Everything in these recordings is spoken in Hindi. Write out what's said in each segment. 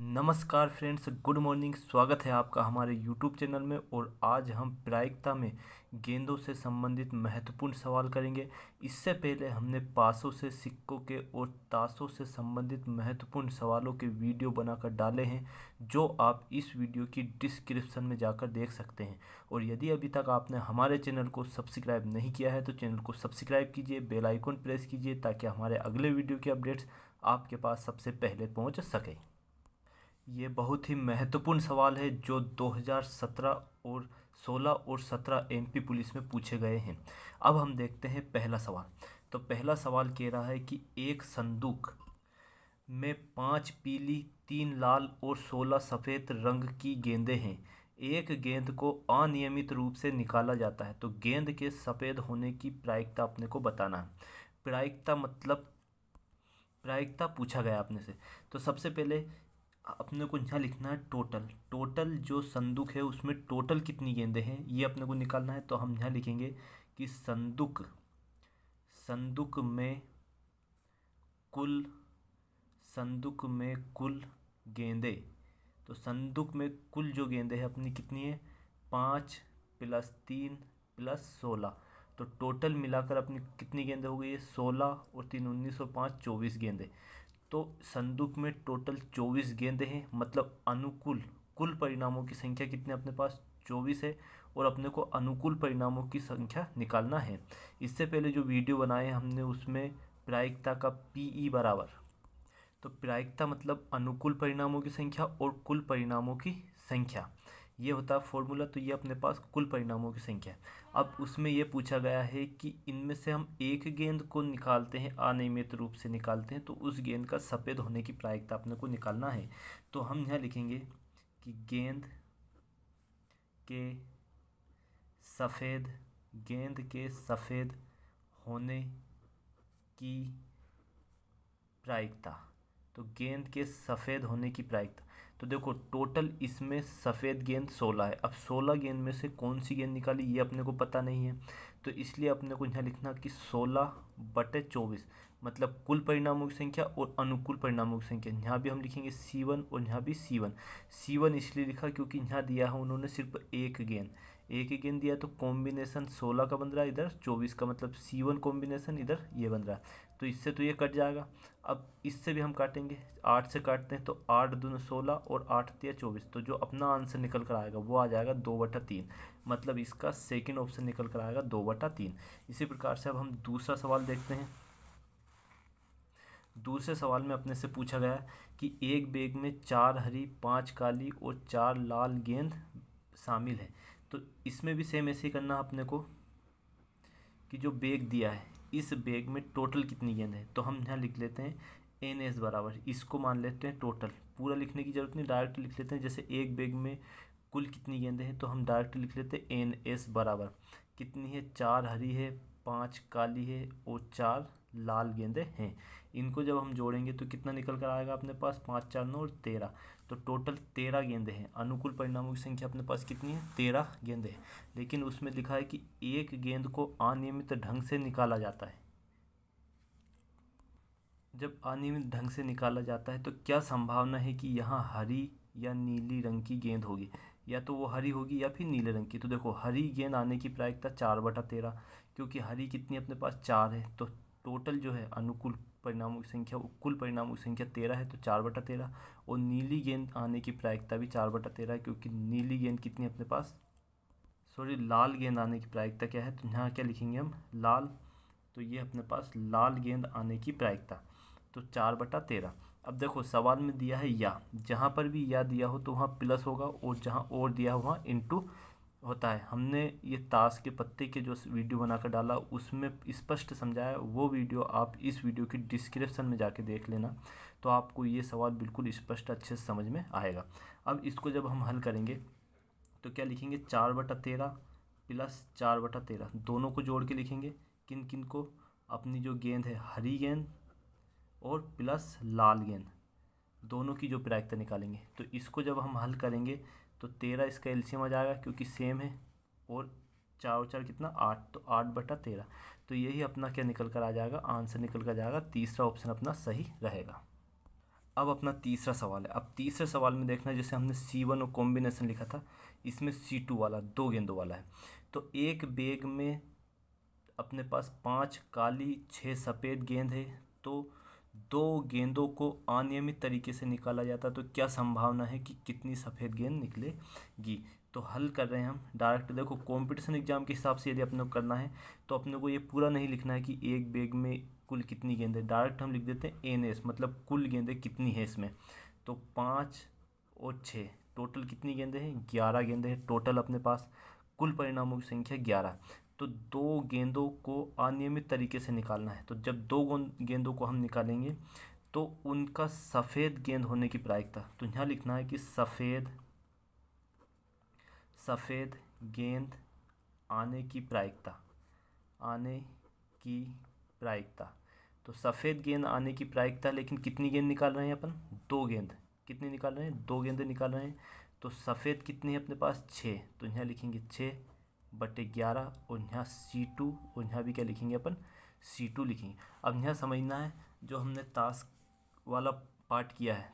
नमस्कार फ्रेंड्स, गुड मॉर्निंग। स्वागत है आपका हमारे यूट्यूब चैनल में। और आज हम प्रायिकता में गेंदों से संबंधित महत्वपूर्ण सवाल करेंगे। इससे पहले हमने पासों से, सिक्कों के और ताशों से संबंधित महत्वपूर्ण सवालों के वीडियो बनाकर डाले हैं, जो आप इस वीडियो की डिस्क्रिप्शन में जाकर देख सकते हैं। और यदि अभी तक आपने हमारे चैनल को सब्सक्राइब नहीं किया है तो चैनल को सब्सक्राइब कीजिए, बेल आइकन प्रेस कीजिए, ताकि हमारे अगले वीडियो के अपडेट्स आपके पास सबसे पहले पहुँच सकें। ये बहुत ही महत्वपूर्ण सवाल है जो 2017 और 16 और 17 एमपी पुलिस में पूछे गए हैं। अब हम देखते हैं पहला सवाल। तो पहला सवाल कह रहा है कि एक संदूक में 5 पीली, 3 लाल और 16 सफ़ेद रंग की गेंदें हैं। एक गेंद को अनियमित रूप से निकाला जाता है, तो गेंद के सफ़ेद होने की प्रायिकता अपने को बताना है। प्रायिकता मतलब प्रायिकता पूछा गया अपने से। तो सबसे पहले अपने को यहाँ लिखना है टोटल जो संदूक है उसमें टोटल कितनी गेंदें हैं ये अपने को निकालना है। तो हम यहाँ लिखेंगे कि संदूक में कुल गेंदें। तो संदूक में कुल जो गेंदें हैं अपनी कितनी है, 5 + 3 + 16। तो टोटल मिलाकर अपनी कितनी गेंदें हो गई है, 16 और 3 19 और 5 24 गेंदें। तो संदूक में टोटल 24 गेंदें हैं, मतलब अनुकूल कुल परिणामों की संख्या कितनी अपने पास 24 है। और अपने को अनुकूल परिणामों की संख्या निकालना है। इससे पहले जो वीडियो बनाए हमने उसमें प्रायिकता का पीई बराबर, तो प्रायिकता मतलब अनुकूल परिणामों की संख्या और कुल परिणामों की संख्या, ये होता है फॉर्मूला। तो ये अपने पास कुल परिणामों की संख्या है। अब उसमें ये पूछा गया है कि इनमें से हम एक गेंद को निकालते हैं, अनियमित रूप से निकालते हैं, तो उस गेंद का सफ़ेद होने की प्रायिकता अपने को निकालना है। तो हम यहाँ लिखेंगे कि गेंद के सफ़ेद होने की प्रायिकता। तो गेंद के सफ़ेद होने की प्रायिकता, तो देखो टोटल इसमें सफ़ेद गेंद 16 है। अब 16 गेंद में से कौन सी गेंद निकाली ये अपने को पता नहीं है, तो इसलिए अपने को यहाँ लिखना कि 16/24, मतलब कुल परिणामों की संख्या और अनुकूल परिणामों की संख्या। यहाँ भी हम लिखेंगे C1 और यहाँ भी C1 इसलिए लिखा क्योंकि यहाँ दिया है उन्होंने सिर्फ एक गेंद दिया, तो कॉम्बिनेशन 16 का बन रहा है, इधर 24 का, मतलब C1 कॉम्बिनेशन इधर ये बन रहा है। तो इससे तो ये कट जाएगा। अब इससे भी हम काटेंगे, 8 से काटते हैं तो 8 दूनी 16 और 8 तिया 24। तो जो अपना आंसर निकल कर आएगा वो आ जाएगा 2/3, मतलब इसका सेकंड ऑप्शन निकल कर आएगा 2/3। इसी प्रकार से अब हम दूसरा सवाल देखते हैं। दूसरे सवाल में अपने से पूछा गया कि एक बैग में 4 हरी, 5 काली और 4 लाल गेंद शामिल है। तो इसमें भी सेम ऐसे ही करना है अपने को कि जो बैग दिया है इस बैग में टोटल कितनी गेंद है। तो हम यहाँ लिख लेते हैं NS बराबर, इसको मान लेते हैं टोटल। पूरा लिखने की जरूरत नहीं, डायरेक्ट लिख लेते हैं। जैसे एक बैग में कुल कितनी गेंदें हैं तो हम डायरेक्ट लिख लेते हैं NS बराबर कितनी है, 4 हरी है, 5 काली है और 4 लाल गेंदें हैं। इनको जब हम जोड़ेंगे तो कितना निकल कर आएगा अपने पास, 5 4 9 और 13। तो टोटल 13 गेंदें हैं। अनुकूल परिणामों की संख्या अपने पास कितनी है, 13 गेंदें हैं। लेकिन उसमें लिखा है कि एक गेंद को अनियमित ढंग से निकाला जाता है। जब अनियमित ढंग से निकाला जाता है तो क्या संभावना है कि यहाँ हरी या नीली रंग की गेंद होगी, या तो वो हरी होगी या फिर नीले रंग की। तो देखो हरी गेंद आने की प्रायिकता 4/13, क्योंकि हरी कितनी अपने पास 4 है। तो टोटल जो है अनुकूल परिणामों की संख्या, कुल परिणामों की संख्या 13 है, तो 4/13। और नीली गेंद आने की प्रायिकता भी 4/13 है, क्योंकि नीली गेंद कितनी अपने पास, सॉरी लाल गेंद आने की प्रायिकता क्या है, तो यहाँ क्या लिखेंगे हम, लाल। तो ये अपने पास लाल गेंद आने की प्रायिकता, तो 4/13। अब देखो सवाल में दिया है या, जहाँ पर भी या दिया हो तो वहाँ प्लस होगा, और जहाँ और दिया हो वहाँ इनटू होता है। हमने ये ताश के पत्ते के जो वीडियो बनाकर डाला उसमें स्पष्ट समझाया, वो वीडियो आप इस वीडियो की डिस्क्रिप्शन में जाके देख लेना, तो आपको ये सवाल बिल्कुल स्पष्ट अच्छे से समझ में आएगा। अब इसको जब हम हल करेंगे तो क्या लिखेंगे, 4/13 + 4/13, दोनों को जोड़ के लिखेंगे। किन किन को, अपनी जो गेंद है हरी गेंद और प्लस लाल गेंद, दोनों की जो प्रायिकता निकालेंगे। तो इसको जब हम हल करेंगे तो 13 इसका एलसीएम आ जाएगा क्योंकि सेम है, और 4 और 4 कितना 8, तो 8/13। तो यही अपना क्या निकल कर आ जाएगा, आंसर निकल कर जाएगा। तीसरा ऑप्शन अपना सही रहेगा। अब अपना तीसरा सवाल है। अब तीसरे सवाल में देखना, जैसे हमने C1 और कॉम्बिनेशन लिखा था, इसमें C2 वाला 2 गेंदों वाला है। तो एक बैग में अपने पास 5 काली 6 सफ़ेद गेंद है, तो 2 गेंदों को अनियमित तरीके से निकाला जाता है, तो क्या संभावना है कि कितनी सफ़ेद गेंद निकलेगी। तो हल कर रहे हैं हम डायरेक्ट। देखो कंपटीशन एग्जाम के हिसाब से यदि अपने को करना है तो अपने को ये पूरा नहीं लिखना है कि एक बैग में कुल कितनी गेंद है, डायरेक्ट हम लिख देते हैं NS, मतलब कुल गेंदें कितनी है इसमें। तो 5 और 6 टोटल कितनी गेंदें हैं, 11 गेंदें हैं टोटल अपने पास। कुल परिणामों की संख्या 11। तो 2 गेंदों को अनियमित तरीके से निकालना है। तो जब 2 गेंदों को हम निकालेंगे तो उनका सफ़ेद गेंद होने की प्रायिकता, तो यहाँ लिखना है कि सफ़ेद गेंद आने की प्रायिकता। तो सफ़ेद गेंद आने की प्रायिकता, लेकिन कितनी गेंद निकाल रहे हैं अपन, 2 गेंद। कितनी निकाल रहे हैं, 2 गेंदें निकाल रहे हैं। तो सफ़ेद कितनी है अपने पास, 6। तो यहाँ लिखेंगे 6/11, और यहाँ C2, और यहाँ भी क्या लिखेंगे अपन, C2 लिखेंगे। अब यहाँ समझना है, जो हमने ताश वाला पार्ट किया है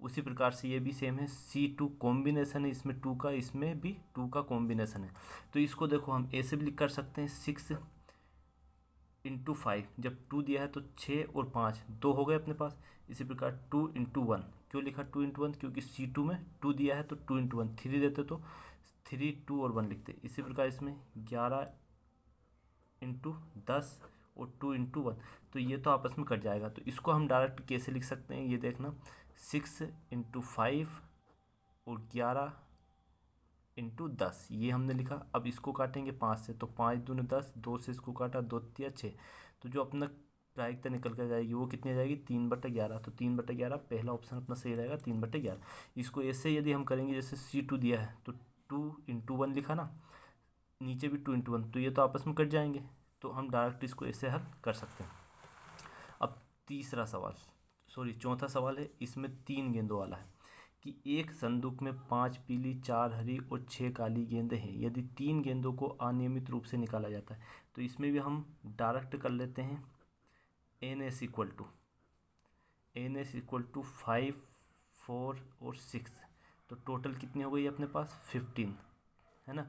उसी प्रकार से ये भी सेम है। C2 कॉम्बिनेशन है, इसमें 2 का, इसमें भी 2 का कॉम्बिनेशन है। तो इसको देखो हम ऐसे भी लिख कर सकते हैं, 6 × 5। जब 2 दिया है तो 6 और 5 2 हो गए अपने पास। इसी प्रकार 2 × 1, क्यों लिखा 2 × 1, क्योंकि C2 में 2 दिया है तो 2 × 1, 3 देते तो 3, 2 और 1 लिखते। इसी प्रकार इसमें 11 × 10 और 2 × 1, तो ये तो आपस में कट जाएगा। तो इसको हम डायरेक्ट कैसे लिख सकते हैं, ये देखना, 6 × 5 और 11 × 10, ये हमने लिखा। अब इसको काटेंगे 5 से, तो 5 दूनी 10, 2 से इसको काटा, 2 तिया 6। तो जो अपना प्रायिकता निकल कर जाएगी वो कितनी आ जाएगी, 3/11। तो 3/11 पहला ऑप्शन अपना सही रहेगा, 3/11। इसको ऐसे यदि हम करेंगे, जैसे C2 दिया है तो 2 × 1 लिखा ना, नीचे भी 2 × 1, तो ये तो आपस में कट जाएंगे। तो हम डायरेक्ट इसको ऐसे हल कर सकते हैं। अब चौथा सवाल है, इसमें 3 गेंदों वाला है कि एक संदूक में 5 पीली 4 हरी और 6 काली गेंदें हैं। यदि 3 गेंदों को अनियमित रूप से निकाला जाता है, तो इसमें भी हम डायरेक्ट कर लेते हैं। NS = 5, 4 और 6। तो टोटल कितनी हो गई अपने पास, 15 है ना।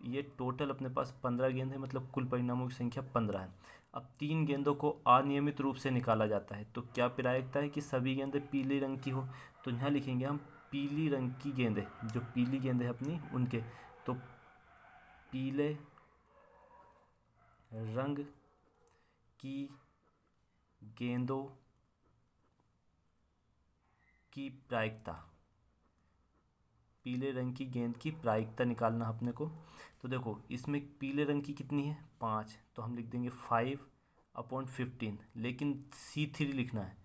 ये टोटल अपने पास 15 गेंद है, मतलब कुल परिणामों की संख्या 15 है। अब 3 गेंदों को अनियमित रूप से निकाला जाता है, तो क्या प्रायिकता है कि सभी गेंदें पीले रंग की हो। तो यहाँ लिखेंगे हम पीली रंग की गेंदें, जो पीली गेंदें अपनी उनके। तो पीले रंग की गेंदों की प्रायिकता, पीले रंग की गेंद की प्रायिकता निकालना अपने को। तो देखो इसमें पीले रंग की कितनी है, 5, तो हम लिख देंगे 5/15। लेकिन C3 लिखना है,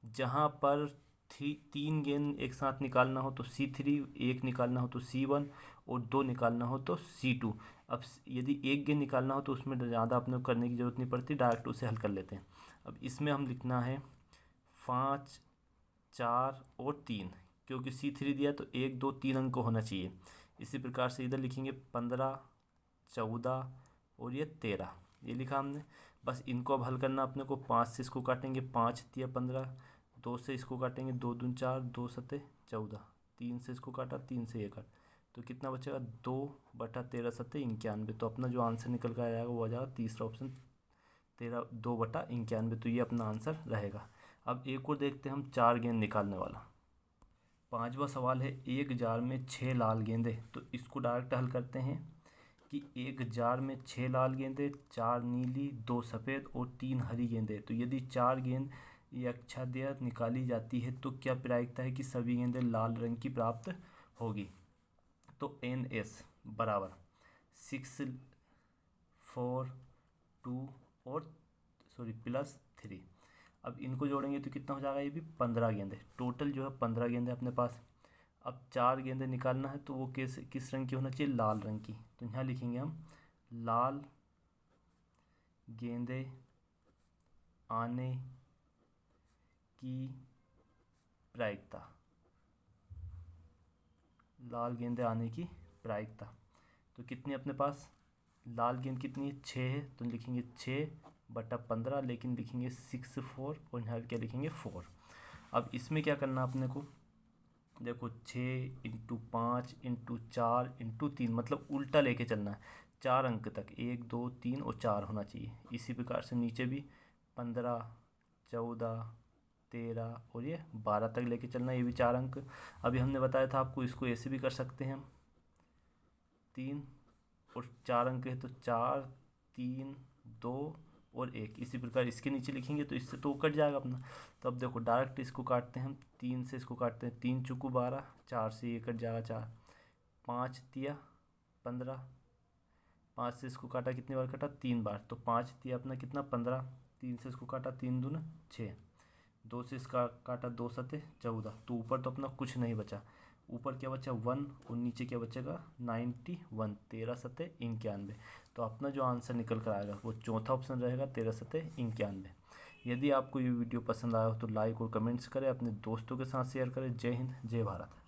जहाँ पर 3 गेंद एक साथ निकालना हो तो C3, 1 निकालना हो तो C1 और 2 निकालना हो तो C2। अब यदि 1 गेंद निकालना हो तो उसमें ज़्यादा अपने को करने की ज़रूरत नहीं पड़ती, डायरेक्ट उसे हल कर लेते हैं। अब इसमें हम लिखना है 5, 4 और 3, क्योंकि C3 दिया तो 1, 2, 3 अंक को होना चाहिए। इसी प्रकार से इधर लिखेंगे 15, 14 और ये 13, ये लिखा हमने। बस इनको अब हल करना अपने को। 5 से इसको काटेंगे, 5 तिया 15, 2 से इसको काटेंगे, 2 दूनी 4, 2 सते 14, 3 से इसको काटा, 3 से ये काट, तो कितना बचेगा, 2/13 सते 91। तो अपना जो आंसर निकल कर आएगा वो आ जाएगा तीसरा ऑप्शन, 2/91। तो ये अपना आंसर रहेगा। अब एक और देखते हैं हम, 4 गेंद निकालने वाला। 5वां सवाल है, एक जार में 6 लाल गेंदें। तो इसको डायरेक्ट हल करते हैं कि एक जार में 6 लाल गेंदें, 4 नीली, 2 सफ़ेद और 3 हरी गेंदें। तो यदि 4 गेंद यक्षादिया निकाली जाती है तो क्या प्रायिकता है कि सभी गेंदें लाल रंग की प्राप्त होगी। तो NS = 6, 4, 2 और +3। अब इनको जोड़ेंगे तो कितना हो जाएगा, ये भी 15 गेंदें। टोटल जो है 15 गेंदें अपने पास। अब 4 गेंदें निकालना है तो वो किस रंग की होना चाहिए, लाल रंग की। तो यहाँ लिखेंगे हम लाल गेंदें आने की प्रायिकता, लाल गेंदें आने की प्रायिकता। तो कितनी अपने पास, लाल गेंद कितनी है, 6 है, तो लिखेंगे 6/15, लेकिन लिखेंगे 6, 4 और यहाँ क्या लिखेंगे 4। अब इसमें क्या करना अपने को, देखो 6 × 5 × 4 × 3 मतलब उल्टा लेके चलना है 4 अंक तक, 1 2 3 और 4 होना चाहिए। इसी प्रकार से नीचे भी 15 14 13 और ये 12 तक लेके चलना है, ये भी 4 अंक। अभी हमने बताया था आपको इसको ऐसे भी कर सकते हैं हम, 3 और 4 अंक है तो 4 3 2 और 1, इसी प्रकार इसके नीचे लिखेंगे तो इससे तो कट जाएगा अपना। तो अब देखो डायरेक्ट इसको काटते हैं हम, 3 से इसको काटते हैं, 3 चुकू 12, 4 से ये कट जाएगा 4, 5 तिया 15, 5 से इसको काटा कितनी बार कटा 3 बार, तो 5 तिया अपना कितना 15, 3 से इसको काटा 3 दूना 6, 2 से इसका काटा 2 सते 14, तो ऊपर तो अपना कुछ नहीं बचा, ऊपर क्या बचा 1 और नीचे क्या बचेगा 91, 13 सते 91। तो अपना जो आंसर निकल कर आएगा वो चौथा ऑप्शन रहेगा 13 सते 91। यदि आपको ये वीडियो पसंद आया हो तो लाइक और कमेंट्स करें, अपने दोस्तों के साथ शेयर करें। जय हिंद जय भारत।